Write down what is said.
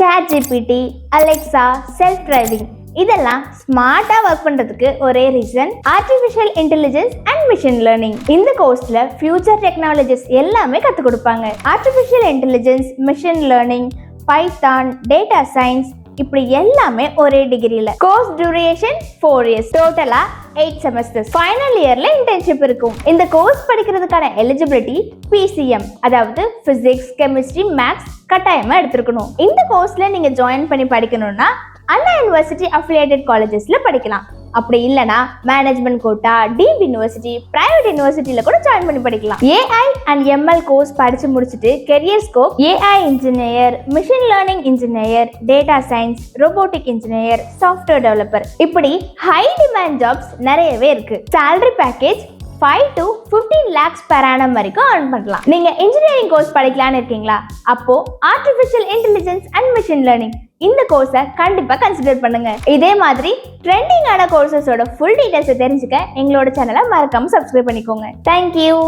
ChatGPT, Alexa, self driving இதெல்லாம் ஸ்மார்ட்டா work பண்றதுக்கு ஒரே reason artificial intelligence and machine learning. இந்த கோர்ஸ்ல ஃபியூச்சர் டெக்னாலஜிஸ் எல்லாமே கற்றுக் கொடுப்பாங்க. Artificial intelligence, machine learning, Python, data science இப்படி எல்லாமே ஒரே டிகிரியில. கோர்ஸ் டியூரேஷன் 4 years, டோட்டலா 8 semesters. ஃபைனல் இயர்ல இன்டர்ன்ஷிப் இருக்கும். இந்த கோர்ஸ் படிக்கிறதுக்கான எலிஜிபிலிட்டி PCM, அதாவது பிசிக்ஸ், கெமிஸ்ட்ரி, மேத்ஸ் கட்டாயமா எடுத்திருக்கணும். இந்த கோர்ஸ்ல நீங்க ஜாயின் பண்ணி படிக்கணும்னா அண்ணா யூனிவர்சிட்டி அஃபிலியேட்டட் காலேஜஸ்ல படிக்கலாம். அப்படி இல்லனா மேனேஜ்மெண்ட் கோட்டா, டீப் யூனிவர்சிட்டி, பிரைவேட் யூனிவர்சிட்டியில கூட ஜாயின் பண்ணி படிக்கலாம். AI அண்ட் ML கோர்ஸ் படிச்சு முடிச்சுட்டு career scope AI engineer, machine learning engineer, data science, robotic engineer, software developer இப்படி ஹை டிமாண்ட் ஜாப்ஸ் நிறையவே இருக்கு. salary package 5 to 15 lakhs per annum வரைக்கும் earn பண்ணலாம். நீங்க இன்ஜினியரிங் கோர்ஸ் படிக்கலாம்னு இருக்கீங்களா? அப்போ artificial intelligence and machine learning இந்த கோர்ஸை கண்டிப்பா கன்சிடர் பண்ணுங்க. இதே மாதிரி ட்ரெண்டிங்கான கோர்சஸோட ஃபுல் டீடைல்ஸை தெரிஞ்சுக்க எங்களோட சேனலை மறக்காம சப்ஸ்கிரைப் பண்ணிக்கோங்க. தேங்க்யூ.